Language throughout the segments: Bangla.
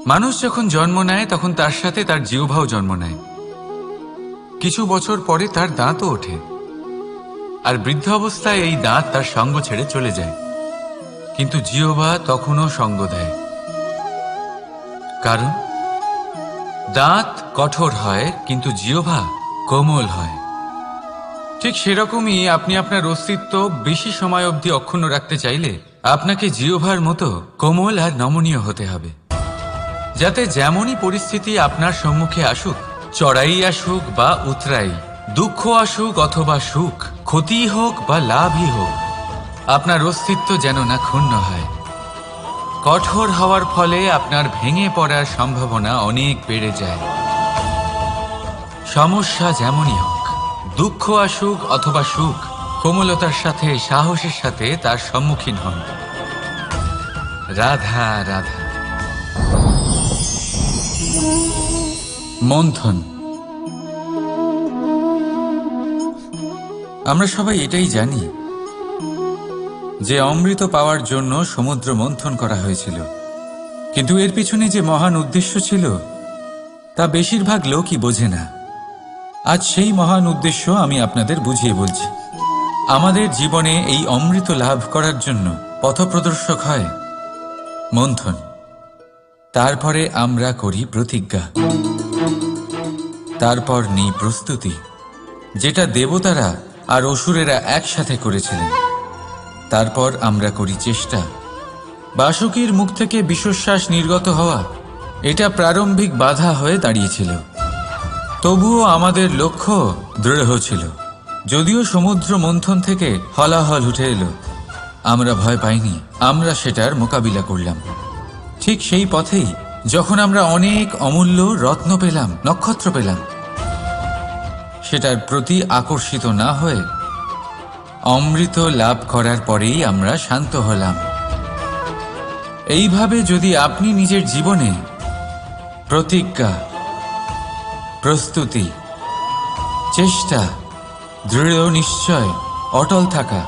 মানুষ যখন জন্ম নেয় তখন তার সাথে তার জিহ্বাও জন্ম নেয়। কিছু বছর পরে তার দাঁতও ওঠে, আর বৃদ্ধ অবস্থায় এই দাঁত তার সঙ্গ ছেড়ে চলে যায়। কিন্তু জিহ্বা তখনও সঙ্গ দেয়, কারণ দাঁত কঠোর হয় কিন্তু জিহ্বা কোমল হয়। ঠিক সেরকমই আপনি আপনার অস্তিত্ব বেশি সময় অবধি অক্ষুণ্ণ রাখতে চাইলে আপনাকে জিহ্বার মতো কোমল আর নমনীয় হতে হবে, যাতে যেমনই পরিস্থিতি আপনার সম্মুখে আসুক, চড়াই আসুক বা উতরাই, দুঃখ আসুক অথবা সুখ, ক্ষতি হোক বা লাভই হোক, আপনার অস্তিত্ব যেন না ক্ষুণ্ণ হয়। কঠোর হওয়ার ফলে আপনার ভেঙে পড়ার সম্ভাবনা অনেক বেড়ে যায়। সমস্যা যেমনই হোক, দুঃখ আসুক অথবা সুখ, কোমলতার সাথে সাহসের সাথে তার সম্মুখীন হন। রাধা রাধা। মন্থন। আমরা সবাই এটাই জানি যে অমৃত পাওয়ার জন্য সমুদ্র মন্থন করা হয়েছিল, কিন্তু এর পিছনে যে মহান উদ্দেশ্য ছিল তা বেশিরভাগ লোকই বোঝে না। আজ সেই মহান উদ্দেশ্য আমি আপনাদের বুঝিয়ে বলছি। আমাদের জীবনে এই অমৃত লাভ করার জন্য পথপ্রদর্শক হয় মন্থন। তারপরে আমরা করি প্রতিজ্ঞা, তারপর নিই প্রস্তুতি, যেটা দেবতারা আর অসুরেরা একসাথে করেছিলেন। তারপর আমরা করি চেষ্টা। বাসুকীর মুখ থেকে বিশ্বশ্বাস নির্গত হওয়া এটা প্রারম্ভিক বাধা হয়ে দাঁড়িয়েছিল, তবুও আমাদের লক্ষ্য দৃঢ় ছিল। যদিও সমুদ্র মন্থন থেকে হলাহল উঠে এলো, আমরা ভয় পাইনি, আমরা সেটার মোকাবিলা করলাম। ঠিক সেই পথেই যখন আমরা অনেক অমূল্য রত্ন পেলাম, নক্ষত্র পেলাম, সেটার প্রতি আকর্ষিত না হয়ে অমৃত লাভ করার পরেই আমরা শান্ত হলাম। এইভাবে যদি আপনি নিজের জীবনে প্রতিজ্ঞা, প্রস্তুতি, চেষ্টা, দৃঢ় নিশ্চয়, অটল থাকা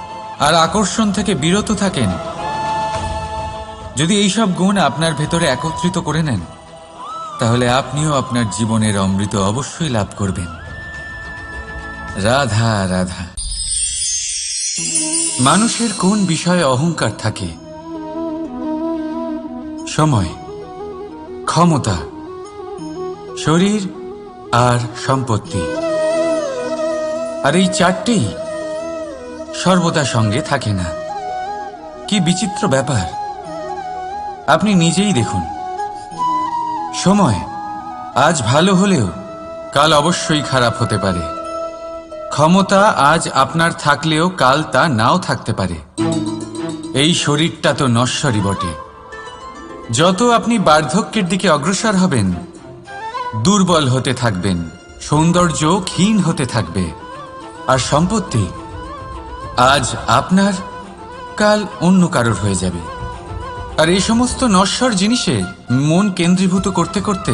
আর আকর্ষণ থেকে বিরত থাকেন, যদি এইসব গুণ আপনার ভেতরে একত্রিত করে নেন, তাহলে আপনিও আপনার জীবনের অমৃত অবশ্যই লাভ করবেন। রাধা রাধা। মানুষের কোন বিষয়ে অহংকার থাকে? সময়, ক্ষমতা, শরীর আর সম্পত্তি। আর এই চারটেই সর্বদা সঙ্গে থাকে না। কি বিচিত্র ব্যাপার! আপনি নিজেই দেখুন। সময় আজ ভালো হলেও কাল অবশ্যই খারাপ হতে পারে। ক্ষমতা আজ আপনার থাকলেও কাল তা নাও থাকতে পারে। এই শরীরটা তো নশ্বরই বটে। যত আপনি বার্ধক্যের দিকে অগ্রসর হবেন, দুর্বল হতে থাকবেন, সৌন্দর্য ক্ষীণ হতে থাকবে। আর সম্পত্তি আজ আপনার, কাল অন্য কারোর হয়ে যাবে। আর এই সমস্ত নশ্বর জিনিসে মন কেন্দ্রীভূত করতে করতে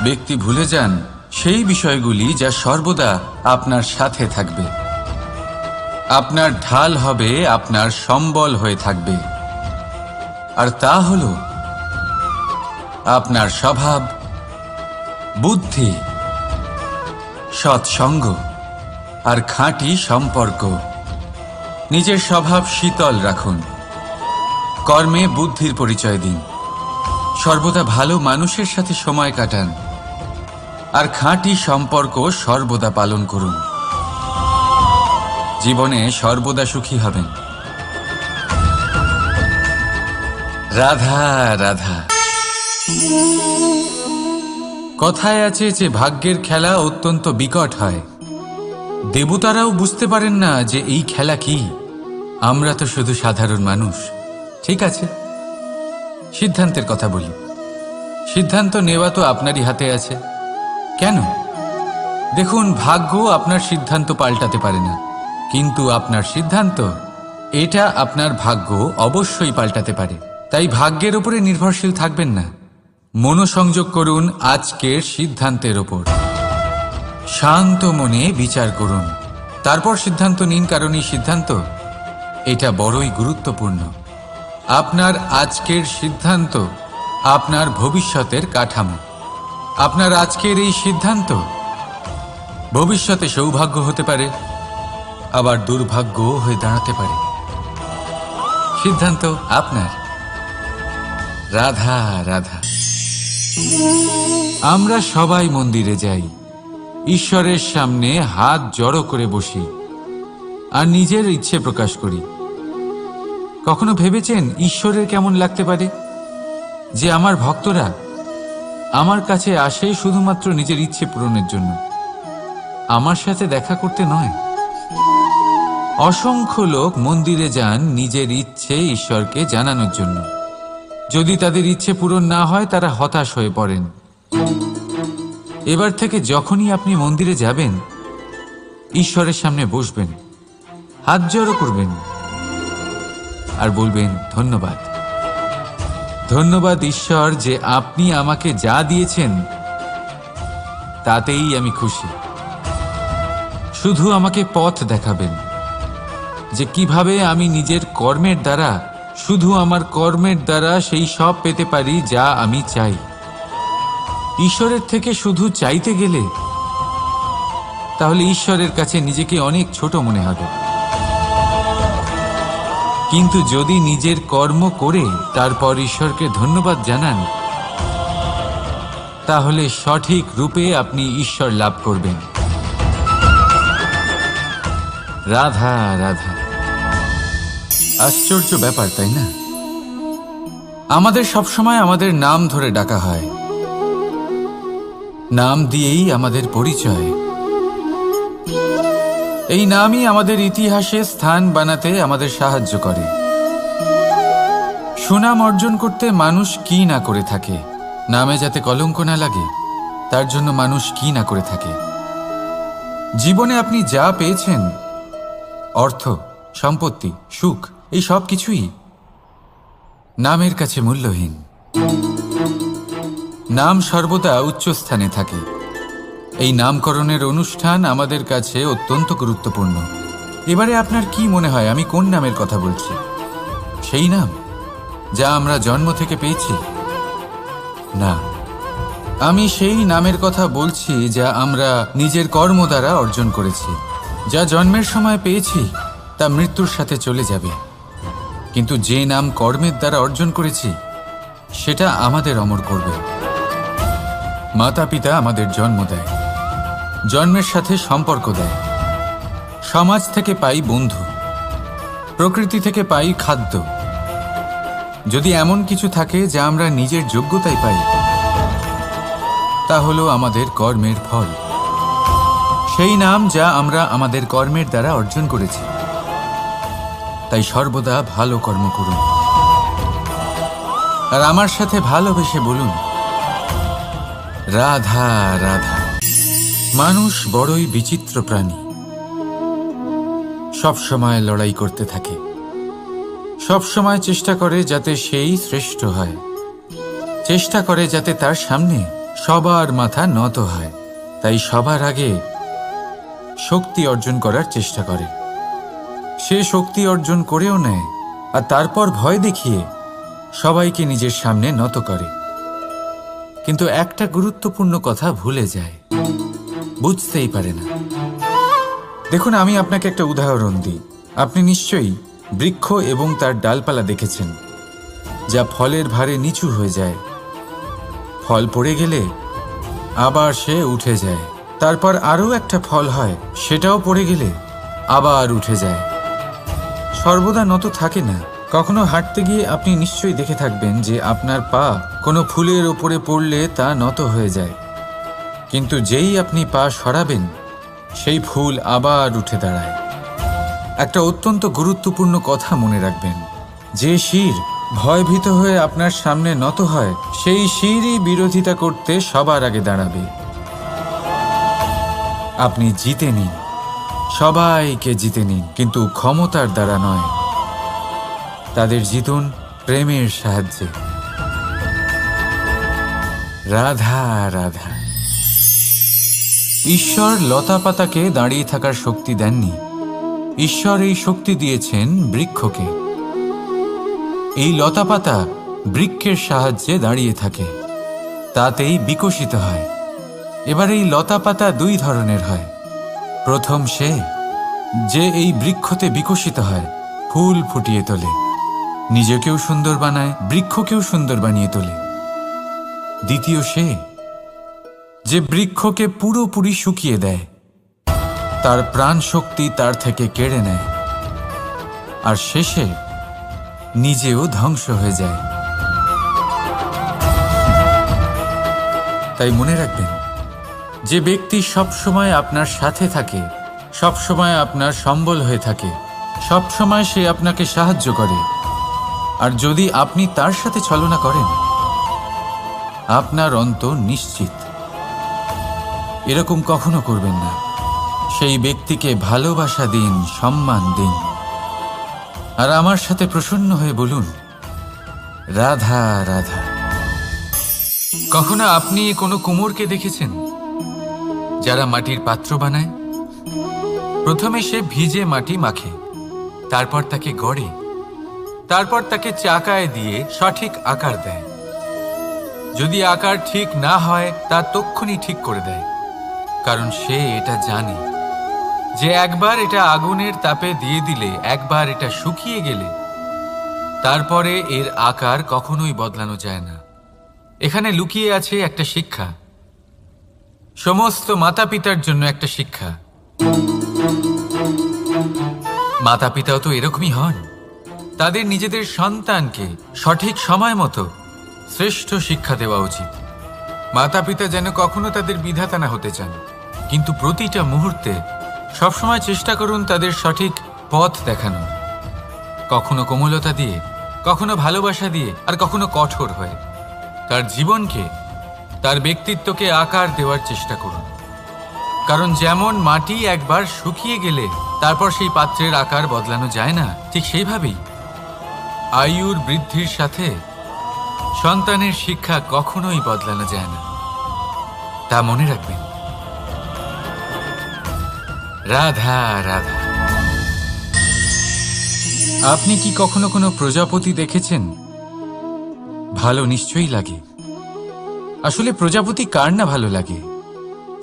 ব্যক্তি ভুলে যান সেই বিষয়গুলি যা সর্বদা আপনার সাথে থাকবে, আপনার ঢাল হবে, আপনার সম্বল হয়ে থাকবে। আর তা হল আপনার স্বভাব, বুদ্ধি, সৎসঙ্গ আর খাঁটি সম্পর্ক। নিজের স্বভাব শীতল রাখুন, কর্মে বুদ্ধির পরিচয় দিন, সর্বদা ভালো মানুষের সাথে সময় কাটান, আর খাঁটি সম্পর্ক সর্বদা পালন করুন। জীবনে সর্বদা সুখী হবেন। রাধা রাধা। কথায় আছে যে ভাগ্যের খেলা অত্যন্ত বিকট হয়। দেবতারাও বুঝতে পারেন না যে এই খেলা কি। আমরা তো শুধু সাধারণ মানুষ। ঠিক আছে, সিদ্ধান্তের কথা বলি। সিদ্ধান্ত নেওয়া তো আপনারই হাতে আছে। কেন? দেখুন, ভাগ্য আপনার সিদ্ধান্ত পাল্টাতে পারে না, কিন্তু আপনার সিদ্ধান্ত, এটা আপনার ভাগ্য অবশ্যই পাল্টাতে পারে। তাই ভাগ্যের উপরে নির্ভরশীল থাকবেন না। মনোসংযোগ করুন আজকের সিদ্ধান্তের ওপর। শান্ত মনে বিচার করুন, তারপর সিদ্ধান্ত নিন, কারণ এই সিদ্ধান্ত এটা বড়ই গুরুত্বপূর্ণ। আপনার আজকের সিদ্ধান্ত আপনার ভবিষ্যতের কাঠামো। আপনার আজকের এই সিদ্ধান্ত ভবিষ্যতে সৌভাগ্য হতে পারে, আবার দুর্ভাগ্যও হয়ে দাঁড়াতে পারে। সিদ্ধান্ত আপনার। রাধা রাধা। আমরা সবাই মন্দিরে যাই, ঈশ্বরের সামনে হাত জড়ো করে বসি আর নিজের ইচ্ছে প্রকাশ করি। কখনো ভেবেছেন ঈশ্বরের কেমন লাগতে পারে যে আমার ভক্তরা আমার কাছে আসে শুধুমাত্র নিজের ইচ্ছে পূরণের জন্য, আমার সাথে দেখা করতে নয়? অসংখ্য লোক মন্দিরে যান নিজের ইচ্ছে ঈশ্বরকে জানানোর জন্য। যদি তাদের ইচ্ছে পূরণ না হয় তারা হতাশ হয়ে পড়েন। এবার থেকে যখনই আপনি মন্দিরে যাবেন, ঈশ্বরের সামনে বসবেন, হাত জড়ো করবেন আর বলবেন, ধন্যবাদ, ধন্যবাদ ঈশ্বর যে আপনি আমাকে যা দিয়েছেন তাতেই আমি খুশি। শুধু আমাকে পথ দেখাবেন যে কিভাবে আমি নিজের কর্মের দ্বারা, শুধু আমার কর্মের দ্বারা সেই সব পেতে পারি যা আমি চাই। ঈশ্বরের থেকে শুধু চাইতে গেলে তাহলে ঈশ্বরের কাছে নিজেকে অনেক ছোট মনে হবে। কিন্তু যদি নিজের কর্ম করে তারপর ঈশ্বরকে ধন্যবাদ জানান, তাহলে সঠিক রূপে আপনি ঈশ্বর লাভ করবেন। রাধা রাধা। আশ্চর্য ব্যাপার, তাই না? আমাদের সবসময় আমাদের নাম ধরে ডাকা হয়, নাম দিয়েই আমাদের পরিচয়। এই নামই আমাদের ইতিহাসে স্থান বানাতে আমাদের সাহায্য করে। সুনাম অর্জন করতে মানুষ কি না করে থাকে, নামে যাতে কলঙ্ক না লাগে তার জন্য মানুষ কি না করে থাকে। জীবনে আপনি যা পেয়েছেন, অর্থ, সম্পত্তি, সুখ, এই সব কিছুই নামের কাছে মূল্যহীন। নাম সর্বদা উচ্চ স্থানে থাকে। এই নামকরণের অনুষ্ঠান আমাদের কাছে অত্যন্ত গুরুত্বপূর্ণ। এবারে আপনার কি মনে হয় আমি কোন নামের কথা বলছি? সেই নাম যা আমরা জন্ম থেকে পেয়েছি? না, আমি সেই নামের কথা বলছি যা আমরা নিজের কর্ম দ্বারা অর্জন করেছি। যা জন্মের সময় পেয়েছি তা মৃত্যুর সাথে চলে যাবে, কিন্তু যে নাম কর্মের দ্বারা অর্জন করেছি সেটা আমাদের অমর করবে। মাতা পিতা আমাদের জন্ম দেয়, জন্মের সাথে সম্পর্ক দেয়, সমাজ থেকে পাই বন্ধু, প্রকৃতি থেকে পাই খাদ্য। যদি এমন কিছু থাকে যা আমরা নিজের যোগ্যতায় পাই, তা হলো আমাদের কর্মের ফল। সেই নাম যা আমরা আমাদের কর্মের দ্বারা অর্জন করেছি। তাই সর্বদা ভালো কর্ম করুন আর আমার সাথে ভালোবেসে বলুন, রাধা রাধা। মানুষ বড়ই বিচিত্র প্রাণী, সব সময় লড়াই করতে থাকে, সব সময় চেষ্টা করে যাতে সেই শ্রেষ্ঠ হয়, চেষ্টা করে যাতে তার সামনে সবার মাথা নত হয়। তাই সবার আগে শক্তি অর্জন করার চেষ্টা করে। সে শক্তি অর্জন করেও নেয় আর তারপর ভয় দেখিয়ে সবাইকে নিজের সামনে নত করে। কিন্তু একটা গুরুত্বপূর্ণ কথা ভুলে যায়, বুঝতেই পারে না। দেখুন, আমি আপনাকে একটা উদাহরণ দিই। আপনি নিশ্চয়ই বৃক্ষ এবং তার ডালপালা দেখেছেন, যা ফলের ভারে নিচু হয়ে যায়। ফল পড়ে গেলে আবার সে উঠে যায়, তারপর আরও একটা ফল হয়, সেটাও পড়ে গেলে আবার উঠে যায়। সর্বদা নত থাকে না। কখনো হাঁটতে গিয়ে আপনি নিশ্চয়ই দেখে থাকবেন যে আপনার পা কোনো ফুলের ওপরে পড়লে তা নত হয়ে যায়, কিন্তু যেই আপনি পা সরাবেন সেই ফুল আবার উঠে দাঁড়ায়। একটা অত্যন্ত গুরুত্বপূর্ণ কথা মনে রাখবেন, যে শির ভয়ভীত হয়ে আপনার সামনে নত হয়, সেই শিরই বিরোধিতা করতে সবার আগে দাঁড়াবে। আপনি জিতে নিন, সবাইকে জিতে নিন, কিন্তু ক্ষমতার দ্বারা নয়। তাদের জিতুন প্রেমের সাহায্যে। রাধা রাধা। ঈশ্বর লতা পাতাকে দাঁড়িয়ে থাকার শক্তি দেননি, ঈশ্বর এই শক্তি দিয়েছেন বৃক্ষকে। এই লতা পাতা বৃক্ষের সাহায্যে দাঁড়িয়ে থাকে, তাতেই বিকশিত হয়। এবার এই লতা পাতা দুই ধরনের হয়। প্রথম সে যে এই বৃক্ষতে বিকশিত হয়, ফুল ফুটিয়ে তোলে, নিজেকেও সুন্দর বানায়, বৃক্ষকেও সুন্দর বানিয়ে তোলে। দ্বিতীয় সে যে বৃক্ষকে পুরোপুরি শুকিয়ে দেয়, তার প্রাণ শক্তি তার থেকে কেড়ে নেয়, আর শেষে নিজেও ধ্বংস হয়ে যায়। তাই মনে রাখবেন, যে ব্যক্তি সবসময় আপনার সাথে থাকে, সবসময় আপনার সম্বল হয়ে থাকে, সবসময় সে আপনাকে সাহায্য করে, আর যদি আপনি তার সাথে ছলনা করেন, আপনার অন্ত নিশ্চিত। এরকম কখনো করবেন না। সেই ব্যক্তিকে ভালোবাসা দিন, সম্মান দিন, আর আমার সাথে প্রসন্ন হয়ে বলুন, রাধা রাধা। কখনো আপনি কোনো কুমোরকে দেখেছেন যারা মাটির পাত্র বানায়? প্রথমে সে ভিজে মাটি মাখে, তারপর তাকে গড়ে, তারপর তাকে চাকায় দিয়ে সঠিক আকার দেয়। যদি আকার ঠিক না হয় তা তক্ষুনি ঠিক করে দেয়, কারণ সে এটা জানে যে একবার এটা আগুনের তাপে দিয়ে দিলে, একবার এটা শুকিয়ে গেলে তারপরে এর আকার কখনোই বদলানো যায় না। এখানে লুকিয়ে আছে একটা শিক্ষা, সমস্ত মাতা পিতার জন্য একটা শিক্ষা। মাতা পিতাও তো এরকমই হন। তাদের নিজেদের সন্তানকে সঠিক সময় মতো শ্রেষ্ঠ শিক্ষা দেওয়া উচিত। মাতা পিতা যেন কখনো তাদের বিধাতা না হতে চান, কিন্তু প্রতিটা মুহূর্তে সবসময় চেষ্টা করুন তাদের সঠিক পথ দেখানো, কখনো কোমলতা দিয়ে, কখনো ভালোবাসা দিয়ে, আর কখনো কঠোর হয়ে। তার জীবনকে, তার ব্যক্তিত্বকে আকার দেওয়ার চেষ্টা করুন, কারণ যেমন মাটি একবার শুকিয়ে গেলে তারপর সেই পাত্রের আকার বদলানো যায় না, ঠিক সেইভাবেই আয়ুর বৃদ্ধির সাথে সন্তানের শিক্ষা কখনোই বদলানো যায় না। তা মনে রাখবেন। রাধা রাধা। আপনি কি কখনো কোনো প্রজাপতি দেখেছেন? ভালো নিশ্চয়ই লাগে। আসলে প্রজাপতি কার না ভালো লাগে?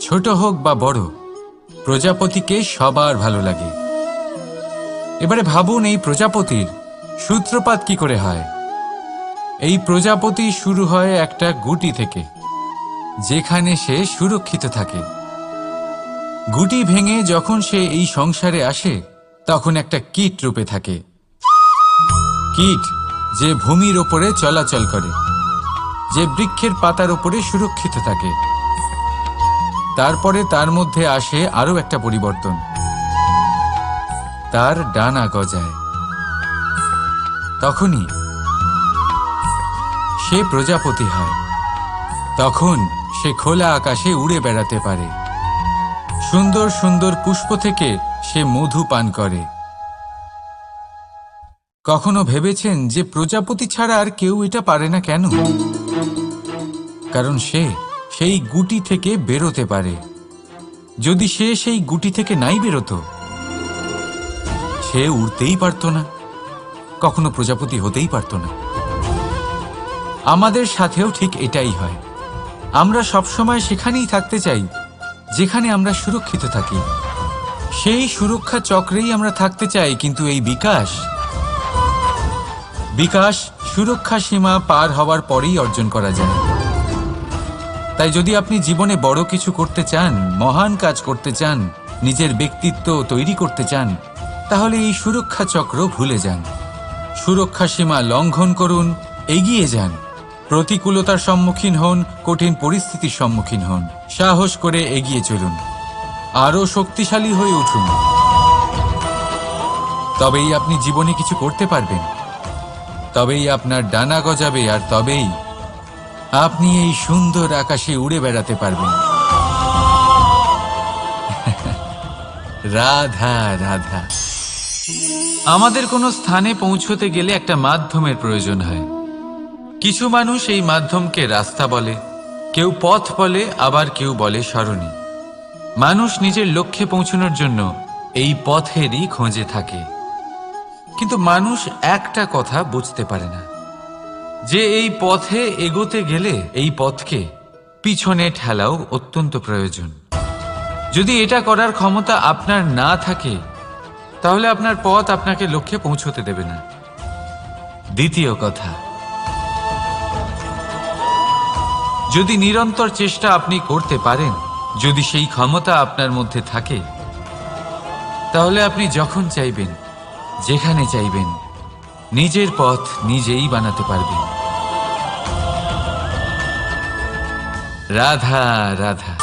ছোট হোক বা বড়, প্রজাপতিকে সবার ভালো লাগে। এবারে ভাবুন, এই প্রজাপতির সূত্রপাত কি করে হয়? এই প্রজাপতি শুরু হয় একটা গুটি থেকে, যেখানে সে সুরক্ষিত থাকে। গুটি ভেঙে যখন সে এই সংসারে আসে, তখন একটা কীট রূপে থাকে। কীট যে ভূমির ওপরে চলাচল করে, যে বৃক্ষের পাতার ওপরে সুরক্ষিত থাকে। তারপরে তার মধ্যে আসে আরো একটা পরিবর্তন, তার ডানা গজায়। তখনই সে প্রজাপতি হয়। তখন সে খোলা আকাশে উড়ে বেড়াতে পারে। সুন্দর সুন্দর পুষ্প থেকে সে মধু পান করে। কখনো ভেবেছেন যে প্রজাপতি ছাড়া আর কেউ এটা পারে না কেন? কারণ সে সেই গুটি থেকে বেরোতে পারে। যদি সে সেই গুটি থেকে নাই বেরোতো, সে উড়তেই পারত না, কখনো প্রজাপতি হতেই পারত না। আমাদের সাথেও ঠিক এটাই হয়। আমরা সবসময় সেখানেই থাকতে চাই যেখানে আমরা সুরক্ষিত থাকি। সেই সুরক্ষা চক্রেই আমরা থাকতে চাই, কিন্তু এই বিকাশ সুরক্ষা সীমা পার হওয়ার পরেই অর্জন করা যায়। তাই যদি আপনি জীবনে বড় কিছু করতে চান, মহান কাজ করতে চান, নিজের ব্যক্তিত্ব তৈরি করতে চান, তাহলে এই সুরক্ষা চক্র ভুলে যান। সুরক্ষা সীমা লঙ্ঘন করুন, এগিয়ে যান। প্রতিকূলতার সম্মুখীন হন, কঠিন পরিস্থিতির সম্মুখীন হন, সাহস করে এগিয়ে চলুন, আরো শক্তিশালী হয়ে উঠুন। তবেই আপনি জীবনে কিছু করতে পারবেন, তবেই আপনার ডানা গজাবে, আর তবেই আপনি এই সুন্দর আকাশে উড়ে বেড়াতে পারবেন। রাধা রাধা। আমাদের কোনো স্থানে পৌঁছতে গেলে একটা মাধ্যমের প্রয়োজন হয়। কিছু মানুষ এই মাধ্যমকে রাস্তা বলে, কেউ পথ বলে, আবার কেউ বলে সরণি। মানুষ নিজের লক্ষ্যে পৌঁছানোর জন্য এই পথেরই খোঁজে থাকে, কিন্তু মানুষ একটা কথা বুঝতে পারে না, যে এই পথে এগোতে গেলে এই পথকে পিছনে ঠেলাও অত্যন্ত প্রয়োজন। যদি এটা করার ক্ষমতা আপনার না থাকে তাহলে আপনার পথ আপনাকে লক্ষ্যে পৌঁছতে দেবে না। দ্বিতীয় কথা, যদি নিরন্তর চেষ্টা আপনি করতে পারেন, যদি সেই ক্ষমতা আপনার মধ্যে থাকে, তাহলে আপনি যখন চাইবেন, যেখানে চাইবেন, নিজের পথ নিজেই বানাতে পারবেন। রাধা রাধা।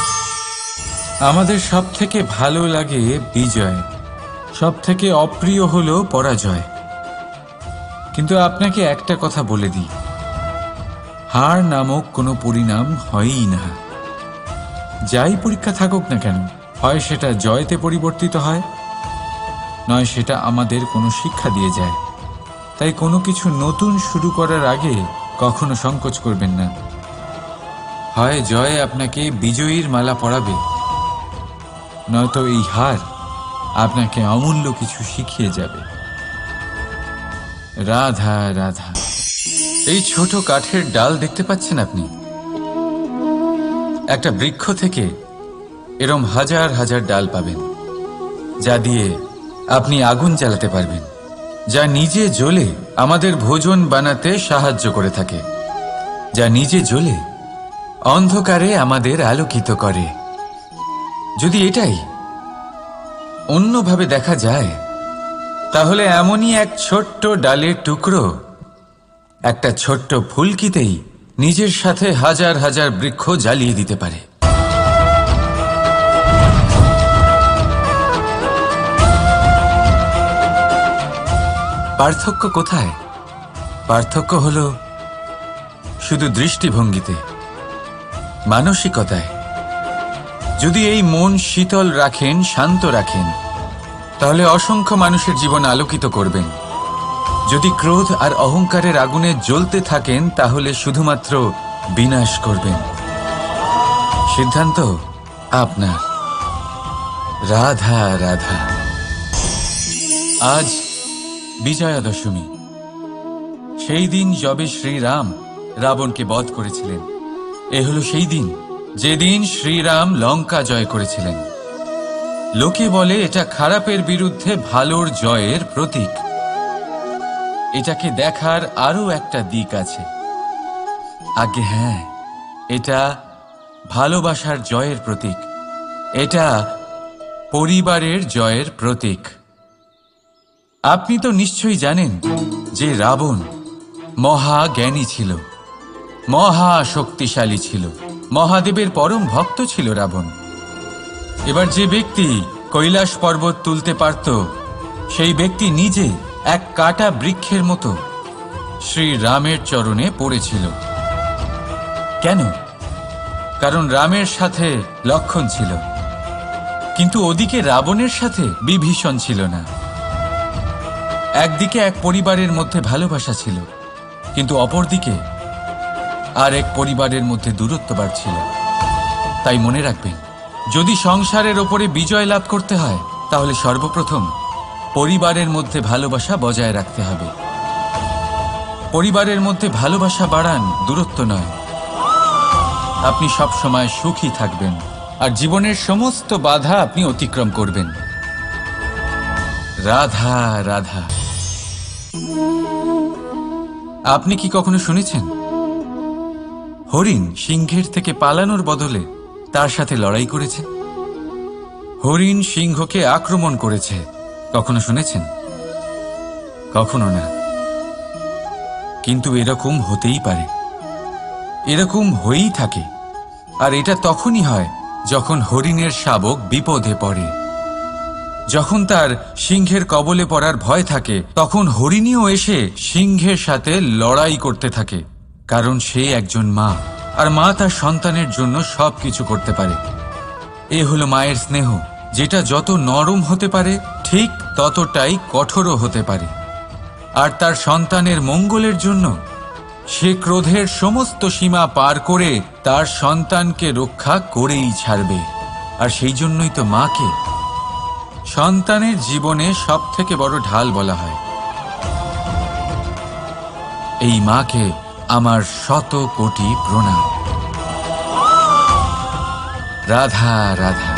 আমাদের সব থেকে ভালো লাগে বিজয়, সব থেকে অপ্রিয় হলো পরাজয়। কিন্তু আপনাকে একটা কথা বলে দিই, হার নামক কোনো পরিণাম হয়ই না। যাই পরীক্ষা থাকুক না কেন, হয় সেটা জয়তে পরিবর্তিত হয়, নয় সেটা আমাদের কোনো শিক্ষা দিয়ে যায়। তাই কোনো কিছু নতুন শুরু করার আগে কখনো সংকোচ করবেন না। হয় জয় আপনাকে বিজয়ীর মালা পরাবে, নয়তো এই হার আপনাকে অমূল্য কিছু শিখিয়ে যাবে। রাধা রাধা। এই ছোট কাঠের ডাল দেখতে পাচ্ছেন আপনি? একটা বৃক্ষ থেকে এরম হাজার হাজার ডাল পাবেন, যা দিয়ে আপনি আগুন জ্বালাতে পারবেন, যা নিজে জ্বলে আমাদের ভোজন বানাতে সাহায্য করে থাকে, যা নিজে জ্বলে অন্ধকারে আমাদের আলোকিত করে। যদি এটাই অন্যভাবে দেখা যায়, তাহলে এমনই এক ছোট্ট ডালের টুকরো একটা ছোট্ট ফুলকিতেই নিজের সাথে হাজার হাজার বৃক্ষ জ্বালিয়ে দিতে পারে। পার্থক্য কোথায়? পার্থক্য হলো শুধু দৃষ্টিভঙ্গিতে, মানসিকতায়। যদি এই মন শীতল রাখেন, শান্ত রাখেন, তাহলে অসংখ্য মানুষের জীবন আলোকিত করবেন। যদি ক্রোধ আর অহংকারের আগুনে জ্বলতে থাকেন, তাহলে শুধুমাত্র বিনাশ করবেন। সিদ্ধান্ত আপনার। রাধা রাধা। আজ বিজয়া দশমী, সেই দিন যবে শ্রীরাম রাবণকে বধ করেছিলেন। এ হলো সেই দিন যেদিন শ্রীরাম লঙ্কা জয় করেছিলেন। লোকে বলে এটা খারাপের বিরুদ্ধে ভালোর জয়ের প্রতীক। এটাকে দেখার আরো একটা দিক আছে। আগে হ্যাঁ, এটা ভালোবাসার জয়ের প্রতীক, এটা পরিবারের জয়ের প্রতীক। আপনি তো নিশ্চয়ই জানেন যে রাবণ মহাজ্ঞানী ছিল, মহা শক্তিশালী ছিল, মহাদেবের পরম ভক্ত ছিল রাবণ। এবার যে ব্যক্তি কৈলাস পর্বত তুলতে পারত, সেই ব্যক্তি নিজে এক কাটা বৃক্ষের মতো শ্রী রামের চরণে পড়েছিল। কেন? কারণ রামের সাথে লক্ষ্মণ ছিল, কিন্তু ওদিকে রাবণের সাথে বিভীষণ ছিল না। একদিকে এক পরিবারের মধ্যে ভালোবাসা ছিল, কিন্তু অপরদিকে আর এক পরিবারের মধ্যে দূরত্ব বাড়ছিল। তাই মনে রাখবেন, যদি সংসারের ওপরে বিজয় লাভ করতে হয়, তাহলে সর্বপ্রথম পরিবারের মধ্যে ভালোবাসা বজায় রাখতে হবে। পরিবারের মধ্যে ভালোবাসা বাড়ান, দূরত্ব নয়। আপনি সব সময় সুখী থাকবেন আর জীবনের সমস্ত বাধা আপনি অতিক্রম করবেন। রাধা রাধা। আপনি কি কখনো শুনেছেন হরিণ সিংহের থেকে পালানোর বদলে তার সাথে লড়াই করেছে? হরিণ সিংহকে আক্রমণ করেছে, কখনো শুনেছেন? কখনো না। কিন্তু এরকম হতেই পারে, এরকম হয়েই থাকে। আর এটা তখনই হয় যখন হরিণের শাবক বিপদে পড়ে। যখন তার সিংহের কবলে পড়ার ভয় থাকে, তখন হরিণীও এসে সিংহের সাথে লড়াই করতে থাকে। কারণ সে একজন মা, আর মা তার সন্তানের জন্য সবকিছু করতে পারে। এ হলো মায়ের স্নেহ, যেটা যত নরম হতে পারে ঠিক ততটাই কঠোরও হতে পারে। আর তার সন্তানের মঙ্গলের জন্য সে ক্রোধের সমস্ত সীমা পার করে তার সন্তানকে রক্ষা করেই ছাড়বে। আর সেই জন্যই তো মাকে সন্তানের জীবনে সব থেকে বড় ঢাল বলা হয়। এই মাকে আমার শত কোটি প্রণাম। রাধা রাধা।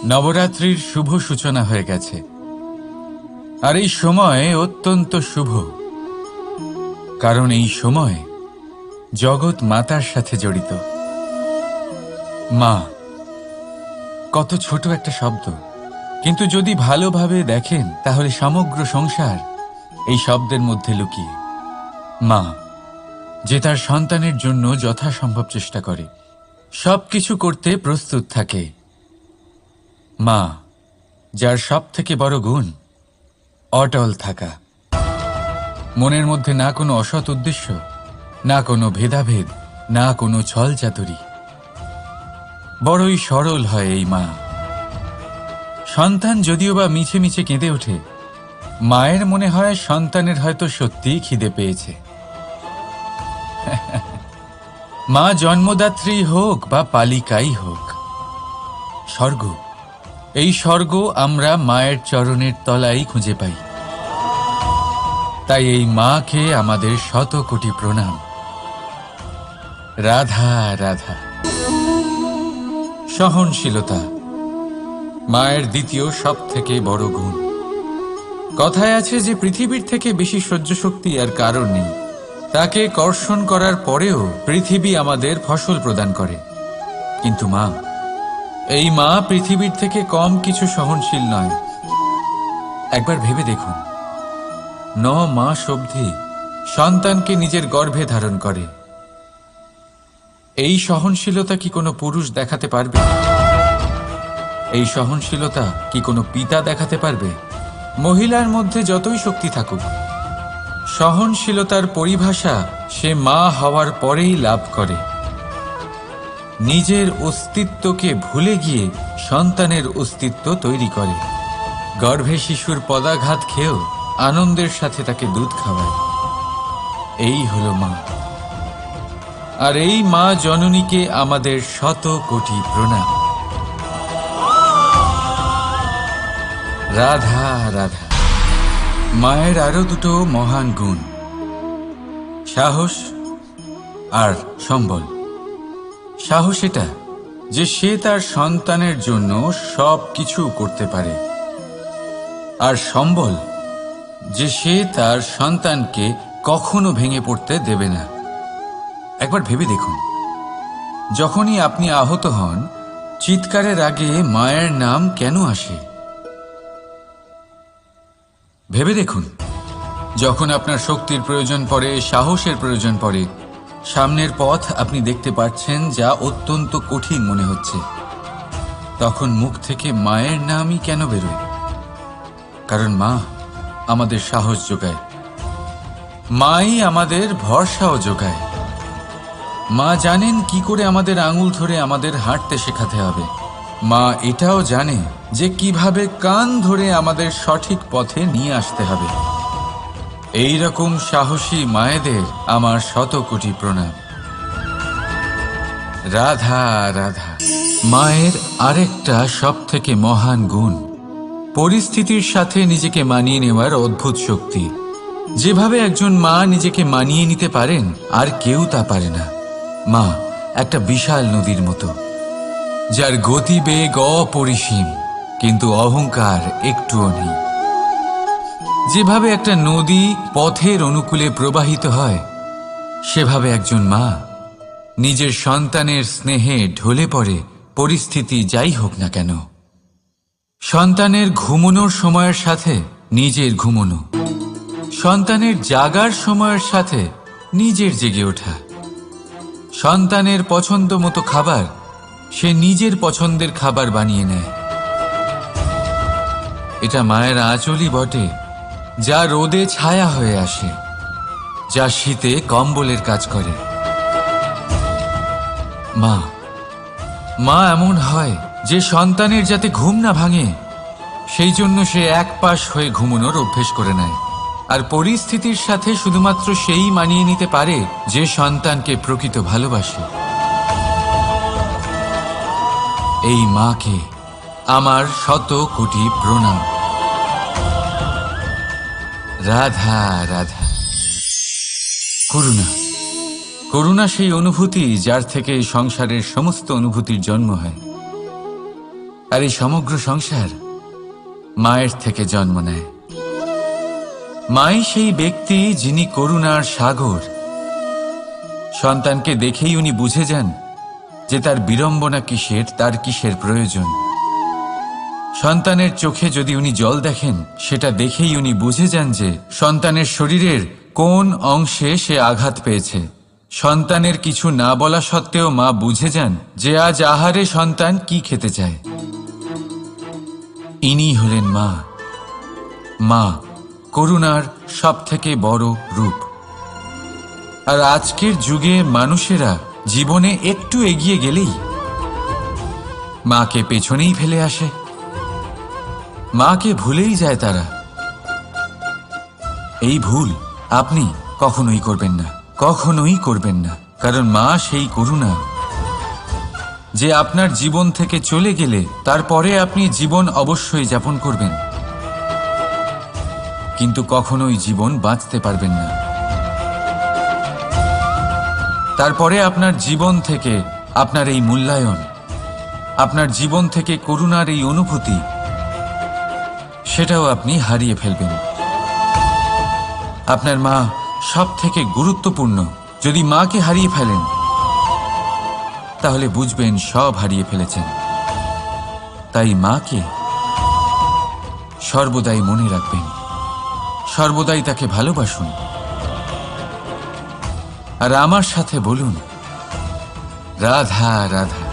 নবরাত্রির শুভ সূচনা হয়ে গেছে, আর এই সময় অত্যন্ত শুভ, কারণ এই সময় জগৎ মাতার সাথে জড়িত। মা কত ছোট একটা শব্দ, কিন্তু যদি ভালোভাবে দেখেন তাহলে সমগ্র সংসার এই শব্দের মধ্যে লুকিয়ে। মা যে তার সন্তানের জন্য যথাসম্ভব চেষ্টা করে, সবকিছু করতে প্রস্তুত থাকে। মা যার সব থেকে বড় গুণ অটল থাকা, মনের মধ্যে না কোনো অসৎ উদ্দেশ্য, না কোনো ভেদাভেদ, না কোনো ছল চাতুরি। বড়ই সরল হয় এই মা। সন্তান যদিও বা মিছে মিছে কেঁদে ওঠে, মায়ের মনে হয় সন্তানের হয়তো সত্যিই খিদে পেয়েছে। মা জন্মদাত্রী হোক বা পালিকাই হোক, স্বর্গ, এই স্বর্গ আমরা মায়ের চরণের তলায় খুঁজে পাই। তাই এই মাকে আমাদের শত কোটি প্রণাম। রাধা রাধা। সহনশীলতা মায়ের দ্বিতীয় সব থেকে বড় গুণ। কথায় আছে যে পৃথিবীর থেকে বেশি সহ্য শক্তি আর কারণ নেই। তাকে কর্ষণ করার পরেও পৃথিবী আমাদের ফসল প্রদান করে, কিন্তু মা, এই মা পৃথিবীর থেকে কম কিছু সহনশীল নয়। একবার ভেবে দেখুন, 9 মাস অবধি সন্তানকে নিজের গর্ভে ধারণ করে। এই সহনশীলতা কি কোনো পুরুষ দেখাতে পারবে? এই সহনশীলতা কি কোনো পিতা দেখাতে পারবে? মহিলার মধ্যে যতই শক্তি থাকুক, সহনশীলতার পরিভাষা সে মা হওয়ার পরেই লাভ করে। নিজের অস্তিত্বকে ভুলে গিয়ে সন্তানের অস্তিত্ব তৈরি করে। গর্ভে শিশুর পদাঘাত খেয়েও আনন্দের সাথে তাকে দুধ খাওয়ায়। এই হলো মা। আর এই মা জননীকে আমাদের শত কোটি প্রণাম। রাধা রাধা। মায়ের আরো দুটো মহান গুণ, সাহস আর সম্বল। সাহস এটা যে সে তার সন্তানের জন্য সব কিছু করতে পারে, আর সম্বল যে সে তার সন্তানকে কখনো ভেঙে পড়তে দেবে না। একবার ভেবে দেখুন, যখনই আপনি আহত হন, চিৎকারের আগে মায়ের নাম কেন আসে? ভেবে দেখুন, যখন আপনার শক্তির প্রয়োজন পড়ে, সাহসের প্রয়োজন পড়ে, সামনের পথ আপনি দেখতে পাচ্ছেন যা অত্যন্ত কঠিন মনে হচ্ছে, তখন মুখ থেকে মায়ের নামই কেন বেরোয়? কারণ মা আমাদের সাহস যোগায়, মাই আমাদের ভরসাও যোগায়। মা জানেন কি করে আমাদের আঙুল ধরে আমাদের হাঁটতে শেখাতে হবে। মা এটাও জানে যে কিভাবে কান ধরে আমাদের সঠিক পথে নিয়ে আসতে হবে। এই রকম সাহসী মায়েদের আমার শত কোটি প্রণাম। রাধা রাধা। মায়ের আরেকটা সব থেকে মহান গুণ, পরিস্থিতির সাথে নিজেকে মানিয়ে নেওয়ার অদ্ভুত শক্তি। যেভাবে একজন মা নিজেকে মানিয়ে নিতে পারেন, আর কেউ তা পারে না। মা একটা বিশাল নদীর মতো, যার গতিবেগ অপরিসীম, কিন্তু অহংকার একটুও নেই। যেভাবে একটা নদী পথের অনুকূলে প্রবাহিত হয়, সেভাবে একজন মা নিজের সন্তানের স্নেহে ঢলে পড়ে, পরিস্থিতি যাই হোক না কেন। সন্তানের ঘুমানোর সময়ের সাথে নিজের ঘুমানো, সন্তানের জাগার সময়ের সাথে নিজের জেগে ওঠা, সন্তানের পছন্দ মতো খাবার সে নিজের পছন্দের খাবার বানিয়ে নেয়। এটা মায়ের আঁচলই বটে, যা রোদে ছায়া হয়ে আসে, যা শীতে কম্বলের কাজ করে। মা মা এমন হয় যে সন্তানের যাতে ঘুম না ভাঙে, সেই জন্য সে এক পাশ হয়ে ঘুমানোর অভ্যেস করে নেয়। আর পরিস্থিতির সাথে শুধুমাত্র সেই মানিয়ে নিতে পারে যে সন্তানকে প্রকৃত ভালোবাসে। এই মাকে আমার শত কোটি প্রণাম। রাধা রাধা। করুণা। করুণা সেই অনুভূতি যার থেকে এই সংসারের সমস্ত অনুভূতির জন্ম হয়। আর এই সমগ্র সংসার মায়ের থেকে জন্ম নেয়। মাই সেই ব্যক্তি যিনি করুণার সাগর। সন্তানকে দেখেই উনি বুঝে যান যে তার বিড়ম্বনা কিসের, তার কিসের প্রয়োজন। সন্তানের চোখে যদি উনি জল দেখেন, সেটা দেখেই উনি বুঝে যান যে সন্তানের শরীরের কোন অংশে সে আঘাত পেয়েছে। সন্তানের কিছু না বলা সত্ত্বেও মা বুঝে যান যে আজ আহারে সন্তান কি খেতে চায়। ইনি হলেন মা। মা করুণার সবথেকে বড় রূপ। আর আজকের যুগে মানুষেরা জীবনে একটু এগিয়ে গেলেই মাকে পেছনেই ফেলে আসে, মাকে ভুলেই যায় তারা। এই ভুল আপনি কখনোই করবেন না, কখনোই করবেন না। কারণ মা সেই করুণা যে আপনার জীবন থেকে চলে গেলে তারপরে আপনি জীবন অবশ্যই যাপন করবেন, কিন্তু কখনোই জীবন বাঁচতে পারবেন না। তারপরে আপনার জীবন থেকে আপনার এই মূল্যায়ন, আপনার জীবন থেকে করুণার এই অনুভূতি, সেটাও আপনি হারিয়ে ফেলবেন। আপনার মা সব থেকে গুরুত্বপূর্ণ। যদি মাকে হারিয়ে ফেলেন তাহলে বুঝবেন সব হারিয়ে ফেলেছেন। তাই মাকে সর্বদাই মনে রাখবেন, সর্বদাই তাকে ভালোবাসুন। আর আমার সাথে বলুন, রাধা রাধা।